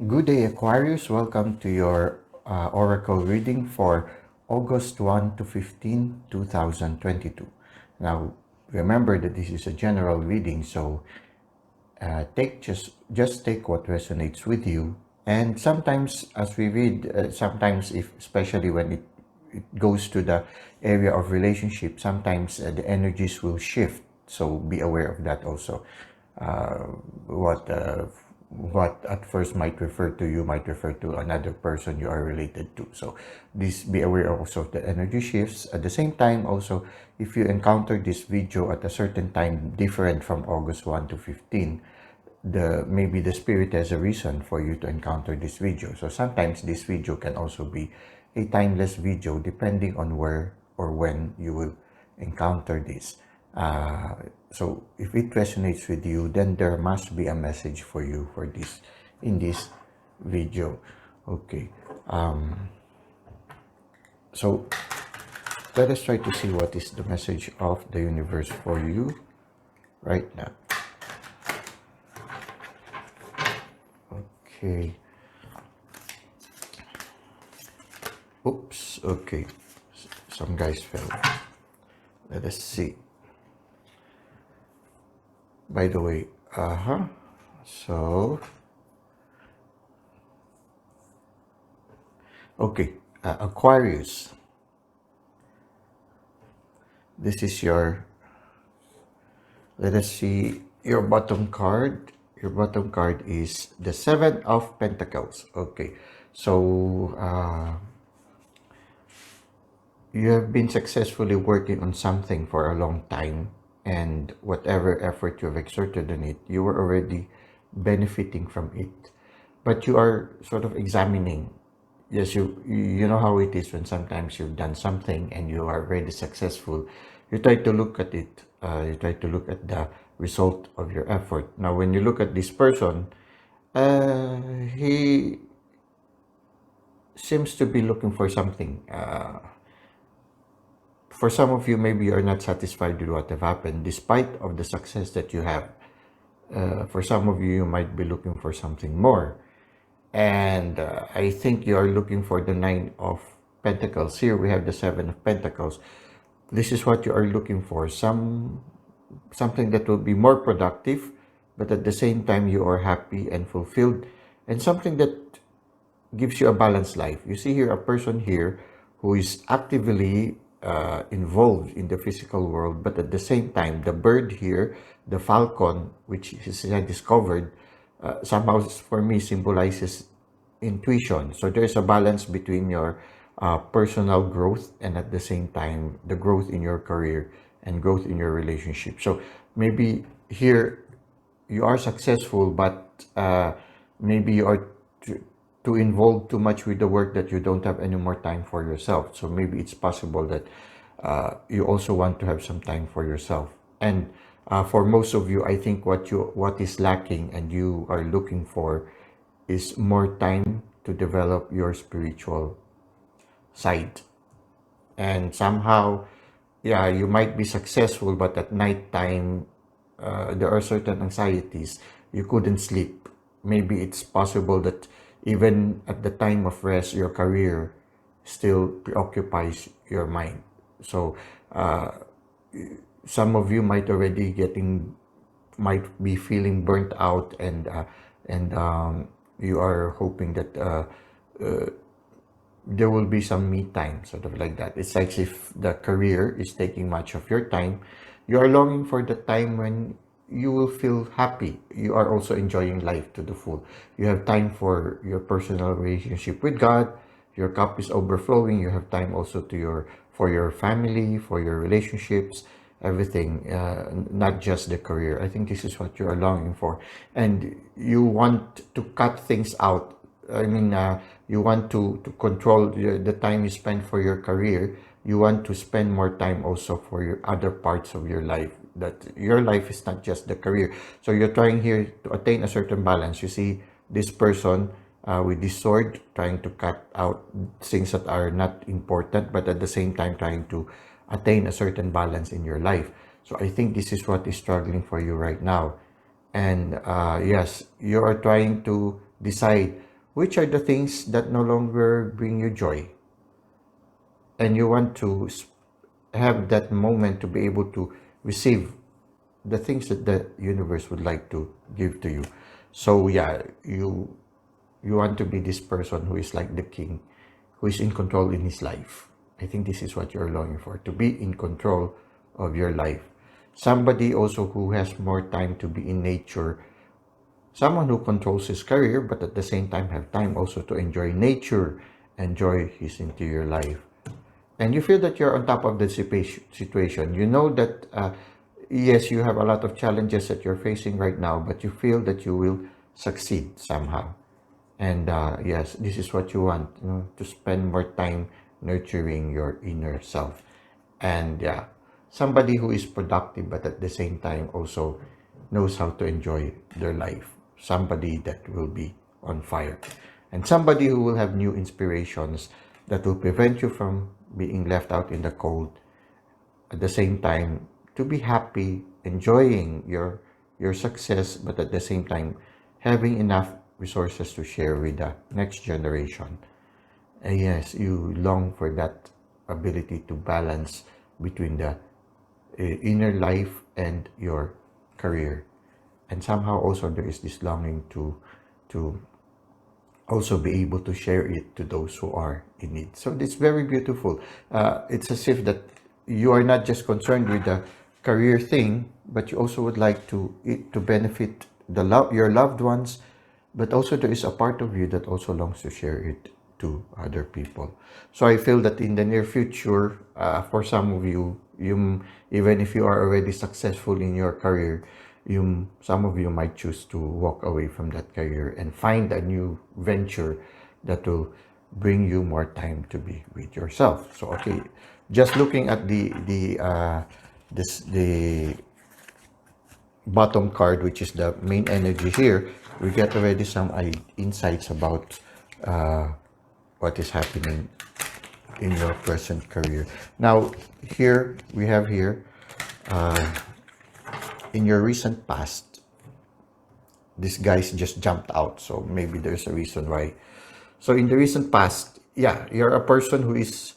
Good day, Aquarius. Welcome to your oracle reading for August 1 to 15, 2022. Now, remember that this is a general reading, so take just take what resonates with you. And sometimes, as we read, sometimes if especially when it goes to the area of relationship, sometimes the energies will shift. So be aware of that also. Uh, what uh, what at first might refer to you might refer to another person you are related to. So this be aware also of the energy shifts. At the same time, also if you encounter this video at a certain time different from August 1 to 15, maybe the spirit has a reason for you to encounter this video. So sometimes this video can also be a timeless video depending on where or when you will encounter this. So if it resonates with you, then there must be a message for you for this in this video. Okay. So let us try to see what is the message of the universe for you right now. Okay. Oops. Okay. Some guys fell. Let us see. By the way, so, okay, Aquarius. This is your, let us see, your bottom card. Your bottom card is the Seven of Pentacles. Okay, so you have been successfully working on something for a long time, and whatever effort you have exerted on it, you were already benefiting from it. But you are sort of examining. Yes, you know how it is when sometimes you've done something and you are already successful. You try to look at it. You try to look at the result of your effort. Now, when you look at this person, he seems to be looking for something. For some of you, maybe you're not satisfied with what have happened, despite of the success that you have. For some of you, you might be looking for something more. And I think you are looking for the Nine of Pentacles. Here we have the Seven of Pentacles. This is what you are looking for. Something that will be more productive, but at the same time you are happy and fulfilled, and something that gives you a balanced life. You see here a person here who is actively involved in the physical world, but at the same time, the bird here, the falcon, which he had discovered, somehow for me symbolizes intuition. So there's a balance between your personal growth and at the same time the growth in your career and growth in your relationship. So maybe here you are successful, but maybe you are too involved too much with the work that you don't have any more time for yourself. So maybe it's possible that you also want to have some time for yourself. And for most of you, I think what is lacking and you are looking for is more time to develop your spiritual side. And somehow, yeah, you might be successful, but at night time, there are certain anxieties. You couldn't sleep. Maybe it's possible that even at the time of rest, your career still preoccupies your mind. So some of you might be feeling burnt out, and you are hoping that there will be some me time, sort of like that. It's like if the career is taking much of your time, you are longing for the time when you will feel happy. You are also enjoying life to the full. You have time for your personal relationship with God. Your cup is overflowing. You have time also for your family, for your relationships, everything, not just the career. I think this is what you are longing for, and you want to cut things out. I mean, you want to control the time you spend for your career. You want to spend more time also for your other parts of your life. That your life is not just the career. So you're trying here to attain a certain balance. You see this person with this sword trying to cut out things that are not important, but at the same time trying to attain a certain balance in your life. So I think this is what is struggling for you right now. And yes, you are trying to decide which are the things that no longer bring you joy, and you want to have that moment to be able to receive the things that the universe would like to give to you. So yeah, you want to be this person who is like the king, who is in control in his life. I think this is what you're longing for, to be in control of your life. Somebody also who has more time to be in nature, someone who controls his career, but at the same time have time also to enjoy nature, enjoy his interior life. And you feel that you're on top of the situation. You know that, yes, you have a lot of challenges that you're facing right now, but you feel that you will succeed somehow. And yes, this is what you want, to spend more time nurturing your inner self. And yeah, somebody who is productive, but at the same time also knows how to enjoy their life. Somebody that will be on fire. And somebody who will have new inspirations that will prevent you from being left out in the cold. At the same time, to be happy, enjoying your success, but at the same time, having enough resources to share with the next generation. And yes, you long for that ability to balance between the inner life and your career. And somehow also there is this longing to also be able to share it to those who are in need. So it's very beautiful. It's as if that you are not just concerned with the career thing, but you also would like to it to benefit your loved ones, but also there is a part of you that also longs to share it to other people. So I feel that in the near future, for some of you, even if you are already successful in your career, some of you might choose to walk away from that career and find a new venture that will bring you more time to be with yourself. So okay, just looking at the bottom card, which is the main energy here, we get already some insights about what is happening in your present career. Now, here we have in your recent past, this guy's just jumped out, so maybe there's a reason why. So in the recent past, yeah, you're a person who is,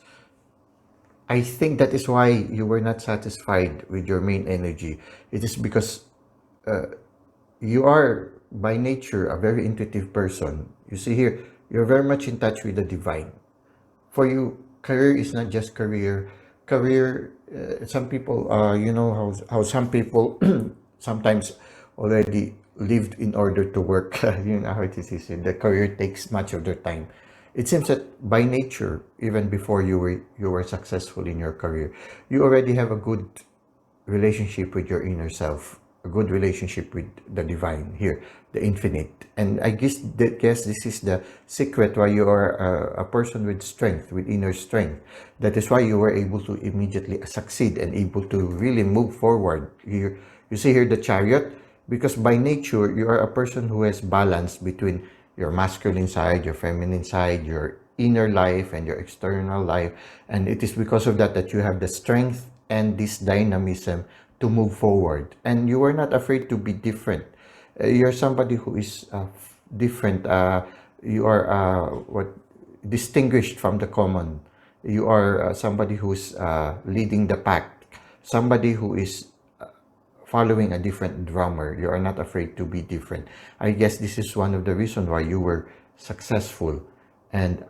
I think that is why you were not satisfied with your main energy. It is because you are by nature a very intuitive person. You see here, you're very much in touch with the divine. For you, career is not just career. Career, some people, you know how some people sometimes already lived in order to work. You know how it is. The career takes much of their time. It seems that by nature, even before you were successful in your career, you already have a good relationship with your inner self, a good relationship with the divine here, the infinite. And I guess this is the secret why you are a person with strength, with inner strength. That is why you were able to immediately succeed and able to really move forward. You see here the chariot, because by nature you are a person who has balance between your masculine side, your feminine side, your inner life and your external life. And it is because of that that you have the strength and this dynamism to move forward. And you are not afraid to be different. You're somebody who is different. You are what distinguished from the common. You are somebody who's leading the pack. Somebody who is following a different drummer. You are not afraid to be different. I guess this is one of the reasons why you were successful. And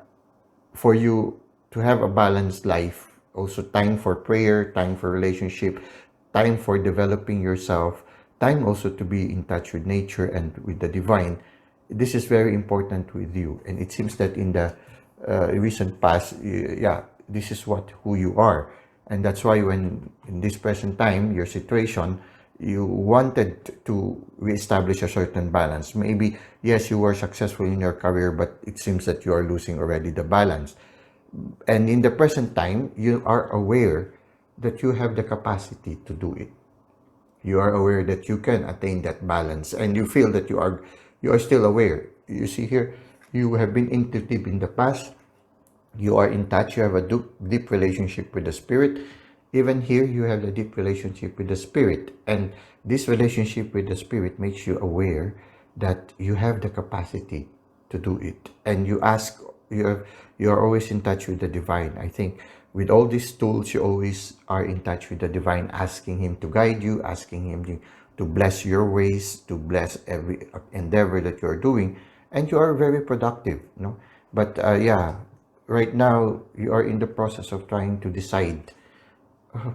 for you to have a balanced life, also time for prayer, time for relationship, time for developing yourself, time also to be in touch with nature and with the divine. This is very important with you. And it seems that in the recent past, yeah, this is who you are. And that's why when in this present time, your situation, you wanted to reestablish a certain balance. Maybe, yes, you were successful in your career, but it seems that you are losing already the balance. And in the present time, you are aware that you have the capacity to do it. You are aware that you can attain that balance, and you feel that you are still aware. You see here, you have been intuitive in the past. You are in touch. You have a deep relationship with the spirit. Even here, you have a deep relationship with the spirit, and this relationship with the spirit makes you aware that you have the capacity to do it. And you ask, you're always in touch with the divine. I think with all these tools, you always are in touch with the divine, asking him to guide you, asking him to bless your ways, to bless every endeavor that you're doing, and you are very productive, But yeah, right now you are in the process of trying to decide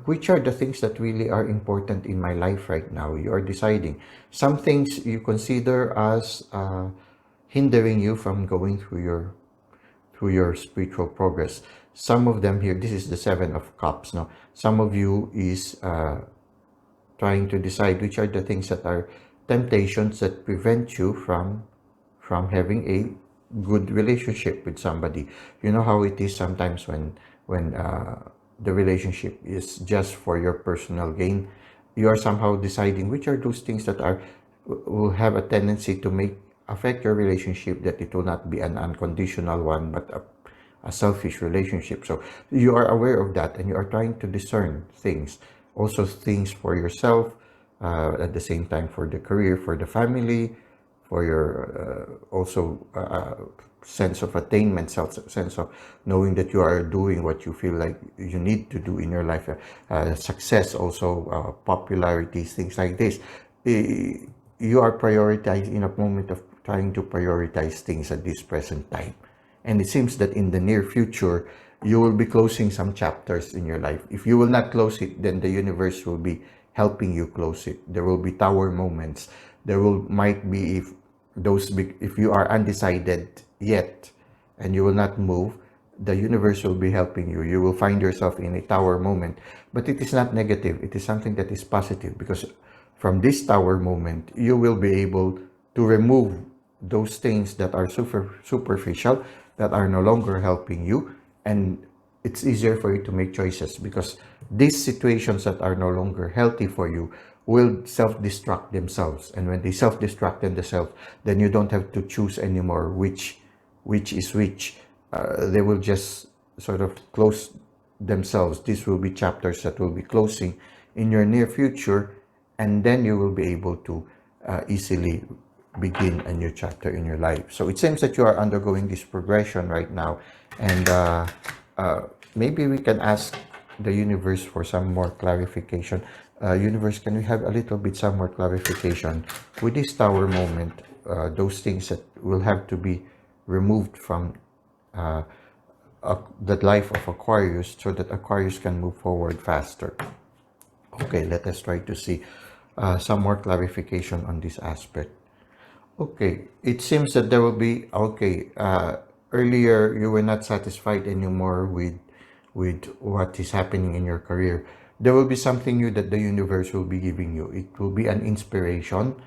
which are the things that really are important in my life right now. You are deciding. Some things you consider as hindering you from going through your spiritual progress. Some of them here, this is the Seven of Cups. Now, some of you is trying to decide which are the things that are temptations that prevent you from having a good relationship with somebody. You know how it is sometimes when the relationship is just for your personal gain. You are somehow deciding which are those things that are will have a tendency to make affect your relationship, that it will not be an unconditional one, but a selfish relationship. So you are aware of that, and you are trying to discern things, also things for yourself, at the same time for the career, for the family, for your also sense of attainment, sense of knowing that you are doing what you feel like you need to do in your life, success, also popularity, things like this. You are prioritizing in a moment of trying to prioritize things at this present time. And it seems that in the near future, you will be closing some chapters in your life. If you will not close it, then the universe will be helping you close it. There will be tower moments. There might be, if you are undecided yet and you will not move, the universe will be helping you. You will find yourself in a tower moment. But it is not negative. It is something that is positive, because from this tower moment, you will be able to remove those things that are superficial, that are no longer helping you, and it's easier for you to make choices, because these situations that are no longer healthy for you will self-destruct themselves. And when they self-destruct themselves, then you don't have to choose anymore which is which. They will just sort of close themselves. These will be chapters that will be closing in your near future, and then you will be able to easily begin a new chapter in your life. So it seems that you are undergoing this progression right now, and maybe we can ask the universe for some more clarification. Universe, can we have a little bit some more clarification with this tower moment, those things that will have to be removed from the life of Aquarius, so that Aquarius can move forward faster. Okay, let us try to see some more clarification on this aspect. Okay, it seems that there will be, earlier you were not satisfied anymore with what is happening in your career. There will be something new that the universe will be giving you. It will be an inspiration,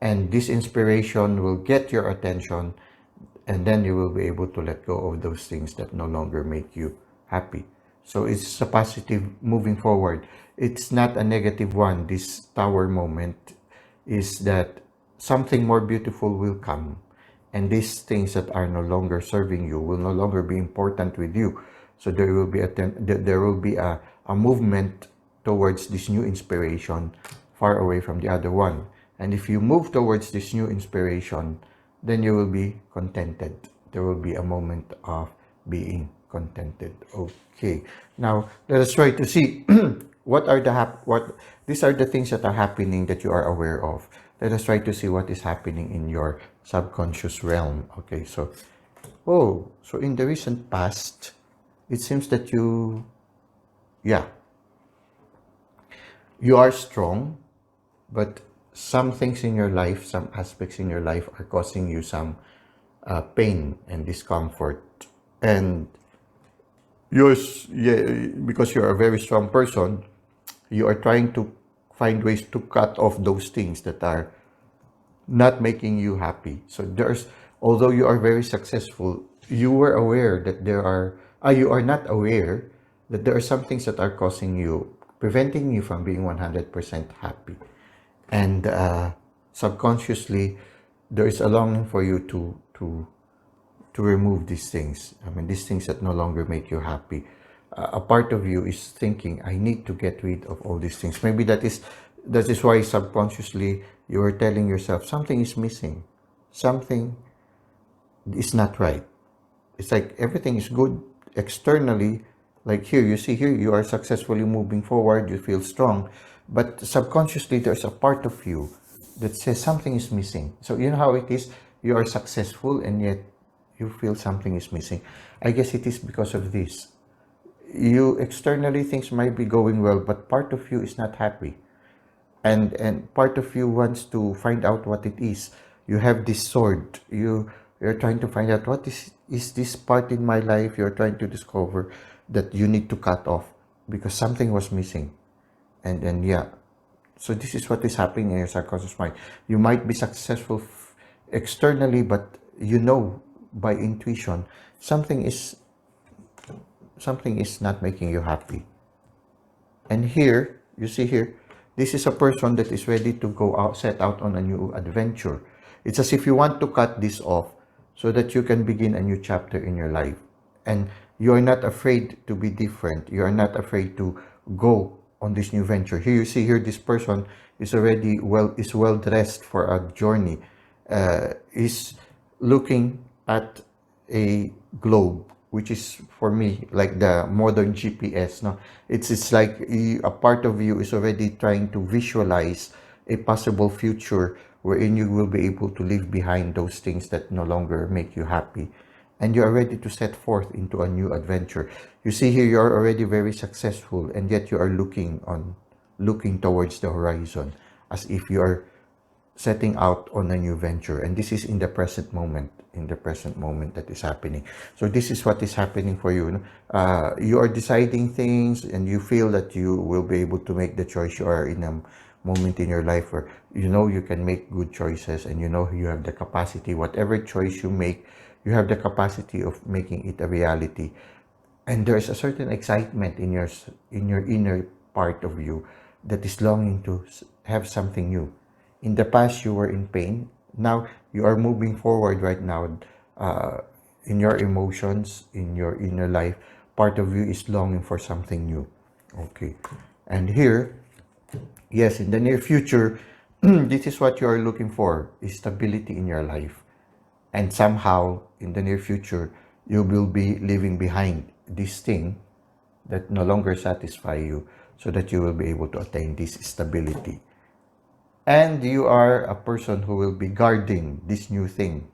and this inspiration will get your attention, and then you will be able to let go of those things that no longer make you happy. So it's a positive moving forward. It's not a negative one. This tower moment is that something more beautiful will come, and these things that are no longer serving you will no longer be important with you. So there will be a movement towards this new inspiration, far away from the other one. And if you move towards this new inspiration, then you will be contented. There will be a moment of being contented. Okay, now let us try to see these are the things that are happening that you are aware of. Let us try to see what is happening in your subconscious realm. Okay, so in the recent past, it seems that you are strong, but some things in your life, some aspects in your life are causing you some pain and discomfort. And because you're a very strong person, you are trying to find ways to cut off those things that are not making you happy. So although you are very successful, you were aware that you are not aware that there are some things that are preventing you from being 100% happy. And subconsciously, there is a longing for you to remove these things. I mean, these things that no longer make you happy. A part of you is thinking, I need to get rid of all these things. Maybe that is why subconsciously you are telling yourself something is missing. Something is not right. It's like everything is good externally. Like here, you see here, you are successfully moving forward, you feel strong, but subconsciously there's a part of you that says something is missing. So you know how it is, you are successful and yet you feel something is missing. I guess it is because of this. You externally things might be going well, but part of you is not happy, and part of you wants to find out what it is. You have this sword, you're trying to find out what is this part in my life. You're trying to discover that you need to cut off because something was missing. And yeah, so this is what is happening in your subconscious mind. You might be successful externally, but you know by intuition something is not making you happy. And here, you see here, this is a person that is ready to go out, set out on a new adventure. It's as if you want to cut this off so that you can begin a new chapter in your life. And you are not afraid to be different. You are not afraid to go on this new venture. Here you see here, this person is already well dressed for a journey. Is looking at a globe, which is for me like the modern GPS. No, it's like a part of you is already trying to visualize a possible future wherein you will be able to leave behind those things that no longer make you happy, and you are ready to set forth into a new adventure. You see here, you are already very successful, and yet you are looking towards the horizon as if you are setting out on a new venture. And this is in the present moment, that is happening. So this is what is happening for you. You are deciding things and you feel that you will be able to make the choice. You are in a moment in your life where you know you can make good choices, and you know you have the capacity. Whatever choice you make, you have the capacity of making it a reality. And there's a certain excitement in your inner part of you that is longing to have something new. In the past, you were in pain. Now you are moving forward right now. In your emotions, in your inner life, part of you is longing for something new. Okay. And here, yes, in the near future, this is what you are looking for, is stability in your life. And somehow, in the near future, you will be leaving behind this thing that no longer satisfy you, so that you will be able to attain this stability. And you are a person who will be guarding this new thing,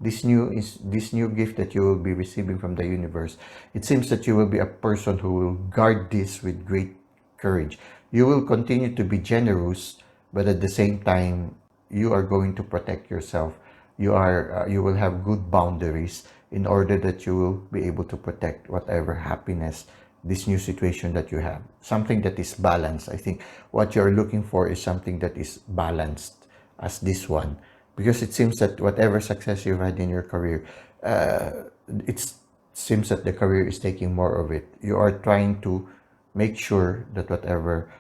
this new gift that you will be receiving from the universe. It seems that you will be a person who will guard this with great courage. You will continue to be generous, but at the same time, you are going to protect yourself. You will have good boundaries in order that you will be able to protect whatever happiness, this new situation that you have, something that is balanced. I think what you're looking for is something that is balanced as this one, because it seems that whatever success you've had in your career, it seems that the career is taking more of it. You are trying to make sure that whatever,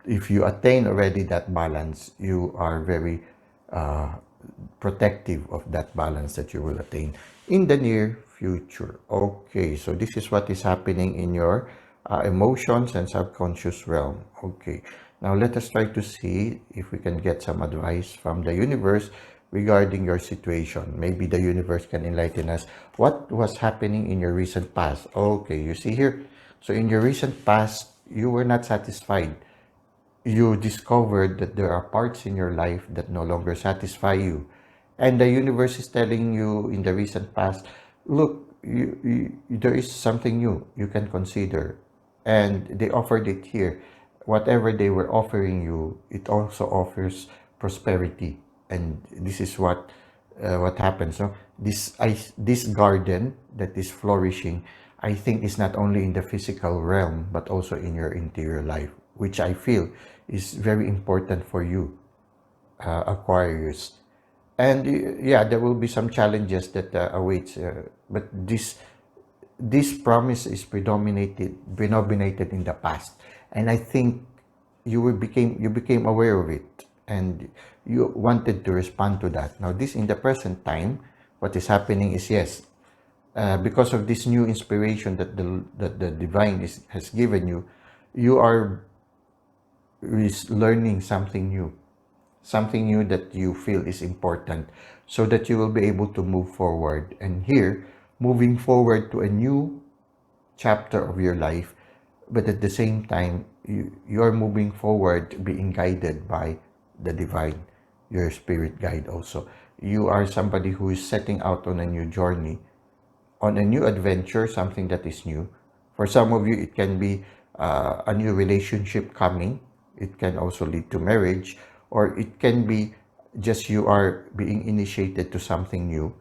if you attain already that balance, you are very protective of that balance that you will attain in the near future. Okay, so this is what is happening in your emotions and subconscious realm. Okay, now let us try to see if we can get some advice from the universe regarding your situation. Maybe the universe can enlighten us what was happening in your recent past. Okay, you see here, so in your recent past, you were not satisfied. You discovered that there are parts in your life that no longer satisfy you. And the universe is telling you in the recent past, look, there is something new you can consider. And they offered it here. Whatever they were offering you, it also offers prosperity. And this is what happens. So this garden that is flourishing, I think, is not only in the physical realm, but also in your interior life, which I feel is very important for you, Aquarius. And yeah, there will be some challenges that awaits, but this promise is predominated in the past, and I think you became aware of it, and you wanted to respond to that. Now, this in the present time, what is happening is, yes, because of this new inspiration that the divine has given you, you are learning something new. something new that you feel is important, so that you will be able to move forward. And here, moving forward to a new chapter of your life, but at the same time, you are moving forward being guided by the divine, your spirit guide also. You are somebody who is setting out on a new journey, on a new adventure, something that is new. For some of you, it can be a new relationship coming. It can also lead to marriage, or it can be just you are being initiated to something new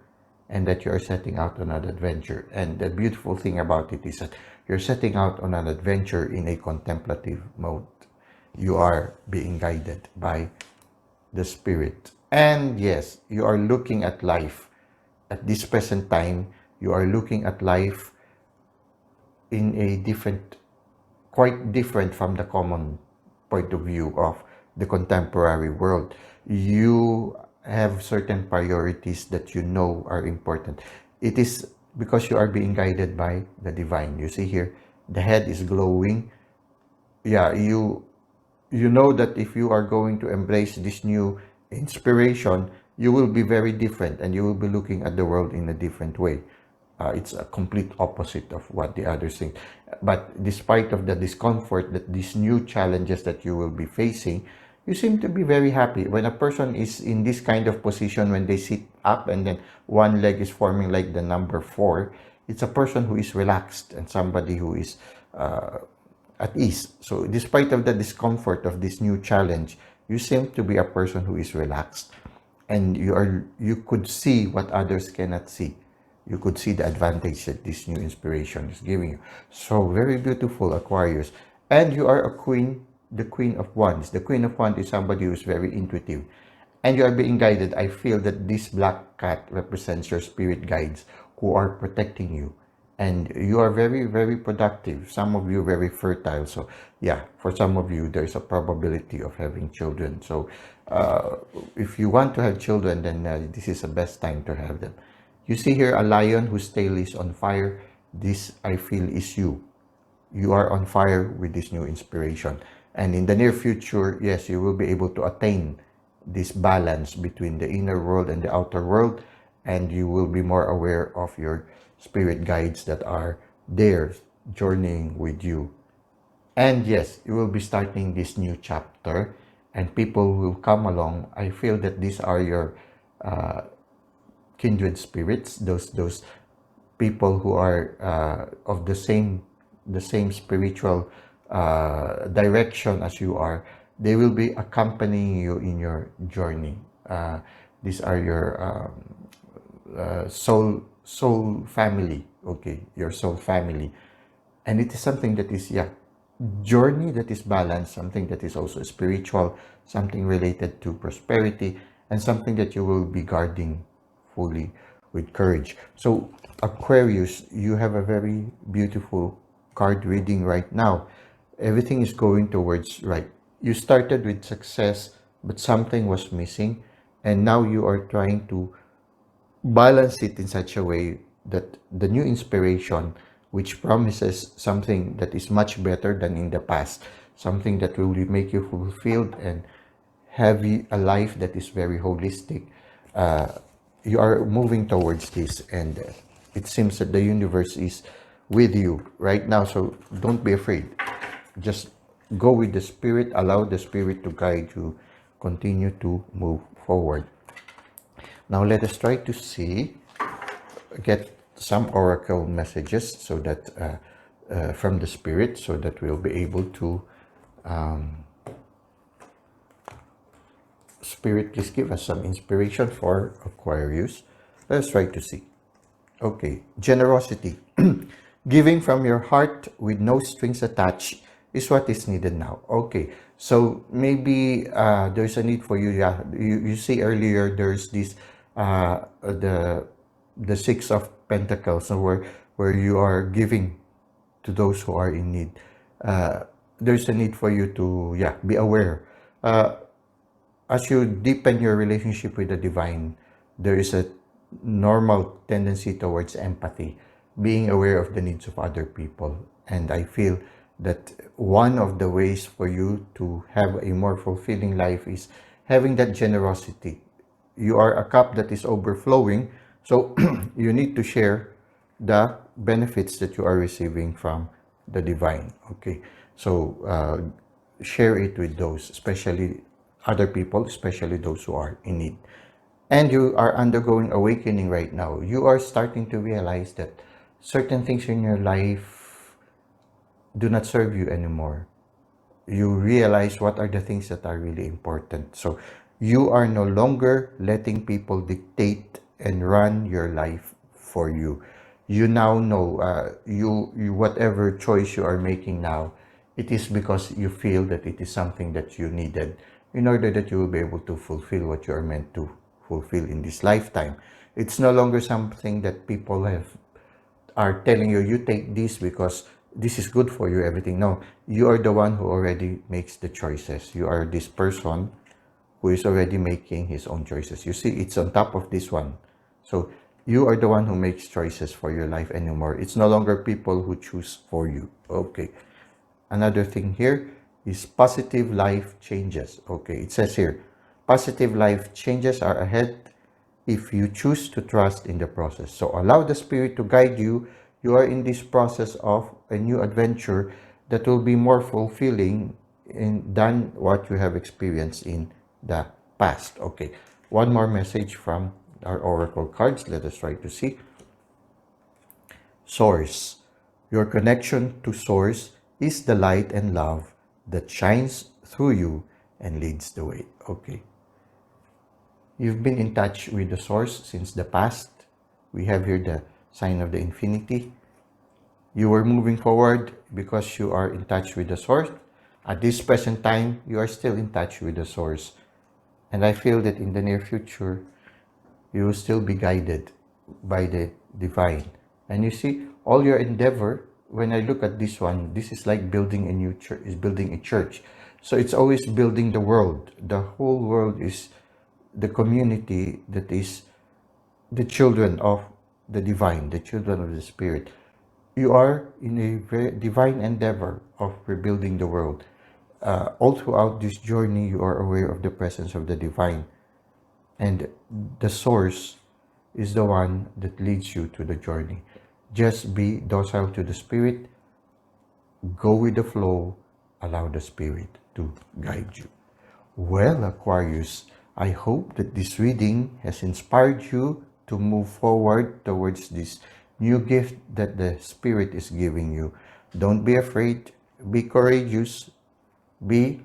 and that you are setting out on an adventure. And the beautiful thing about it is that you're setting out on an adventure in a contemplative mode. You are being guided by the spirit. And yes, you are looking at life at this present time. You are looking at life in a different, quite different from the common point of view of the contemporary world. You have certain priorities that you know are important. It is because you are being guided by the divine. You see here, the head is glowing. Yeah, you know that if you are going to embrace this new inspiration, you will be very different and you will be looking at the world in a different way. It's a complete opposite of what the others think. But despite of the discomfort that these new challenges that you will be facing, you seem to be very happy. When a person is in this kind of position, when they sit up and then one leg is forming like the number 4, it's a person who is relaxed and somebody who is at ease. So despite of the discomfort of this new challenge, you seem to be a person who is relaxed, and you could see what others cannot see. You could see the advantage that this new inspiration is giving you. So very beautiful, Aquarius. And you are a queen, the Queen of Wands. The Queen of Wands is somebody who is very intuitive. And you are being guided. I feel that this black cat represents your spirit guides who are protecting you. And you are very, very productive. Some of you very fertile. So yeah, for some of you, there's a probability of having children. So if you want to have children, then this is the best time to have them. You see here a lion whose tail is on fire. This, I feel, is you. You are on fire with this new inspiration. And in the near future, yes, you will be able to attain this balance between the inner world and the outer world. And you will be more aware of your spirit guides that are there journeying with you. And yes, you will be starting this new chapter and people will come along. I feel that these are your kindred spirits, those people who are of the same spiritual direction as you are. They will be accompanying you in your journey. These are your soul family. Okay, your soul family, and it is something that is journey that is balanced, something that is also spiritual, something related to prosperity, and something that you will be guarding fully with courage. So Aquarius, you have a very beautiful card reading right now. Everything is going towards right. You started with success, but something was missing, and now you are trying to balance it in such a way that the new inspiration, which promises something that is much better than in the past, something that will make you fulfilled and have a life that is very holistic. You are moving towards this, and it seems that the universe is with you right now. So don't be afraid. Just go with the spirit. Allow the spirit to guide you. Continue to move forward. Now let us try to get some oracle messages so that from the spirit, so that we'll be able to Spirit, please give us some inspiration for Aquarius. Let's try to see. Okay, generosity. Giving from your heart with no strings attached is what is needed now. Okay, so maybe there's a need for you. Yeah, you see earlier there's this the Six of Pentacles, so where you are giving to those who are in need. There's a need for you to be aware. As you deepen your relationship with the divine, there is a normal tendency towards empathy, being aware of the needs of other people. And I feel that one of the ways for you to have a more fulfilling life is having that generosity. You are a cup that is overflowing, so you need to share the benefits that you are receiving from the divine. Okay, so share it with those, especially other people, especially those who are in need. And you are undergoing awakening right now. You are starting to realize that certain things in your life do not serve you anymore. You realize what are the things that are really important. So you are no longer letting people dictate and run your life for you. You now know, you whatever choice you are making now, it is because you feel that it is something that you needed in order that you will be able to fulfill what you are meant to fulfill in this lifetime. It's no longer something that people are telling you, you take this because this is good for you, everything. No, you are the one who already makes the choices. You are this person who is already making his own choices. You see, it's on top of this one. So you are the one who makes choices for your life anymore. It's no longer people who choose for you. Okay. Another thing here is positive life changes. Okay, it says here, positive life changes are ahead if you choose to trust in the process. So allow the Spirit to guide you. You are in this process of a new adventure that will be more fulfilling than what you have experienced in the past. Okay, one more message from our oracle cards. Let us try to see. Source. Your connection to Source is the light and love that shines through you and leads the way. Okay. You've been in touch with the Source since the past. We have here the sign of the infinity. You were moving forward because you are in touch with the Source. At this present time, you are still in touch with the Source. And I feel that in the near future, you will still be guided by the divine. And you see, all your endeavor, when I look at this one, this is like building a new church, is building a church. So it's always building the world. The whole world is the community that is the children of the divine, the children of the spirit. You are in a very divine endeavor of rebuilding the world. All throughout this journey, you are aware of the presence of the divine. And the source is the one that leads you to the journey. Just be docile to the Spirit, go with the flow, allow the Spirit to guide you. Well, Aquarius, I hope that this reading has inspired you to move forward towards this new gift that the Spirit is giving you. Don't be afraid, be courageous, be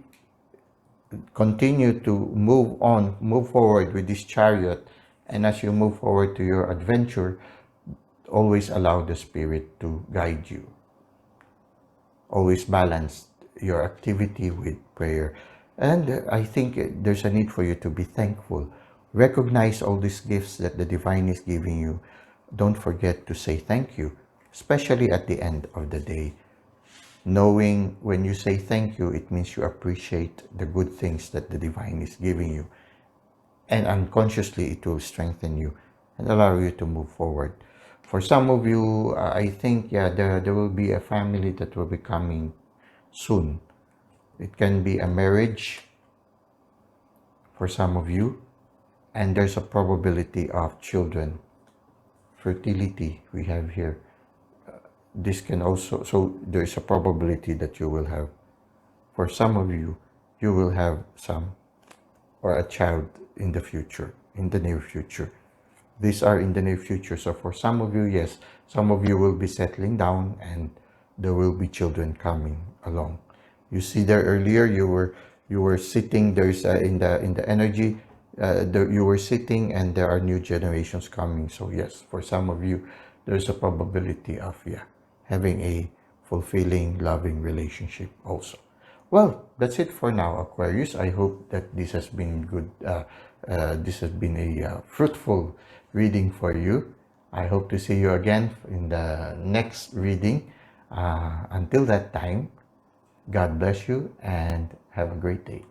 continue to move forward with this chariot, and as you move forward to your adventure, always allow the Spirit to guide you. Always balance your activity with prayer. And I think there's a need for you to be thankful. Recognize all these gifts that the divine is giving you. Don't forget to say thank you, especially at the end of the day. Knowing when you say thank you, it means you appreciate the good things that the divine is giving you. And unconsciously, it will strengthen you and allow you to move forward. For some of you, I think, there will be a family that will be coming soon. It can be a marriage for some of you, and there's a probability of children. Fertility, we have here. This can also, so there's a probability that you will have. For some of you, you will have some or a child in the future, in the near future. These are in the near future. So for some of you, yes, some of you will be settling down and there will be children coming along. You see there earlier, you were sitting. There's in the energy, you were sitting, and there are new generations coming. So yes, for some of you, there's a probability of having a fulfilling, loving relationship also. Well, that's it for now, Aquarius. I hope that this has been good. This has been a fruitful reading for you. I hope to see you again in the next reading. Until that time, God bless you and have a great day.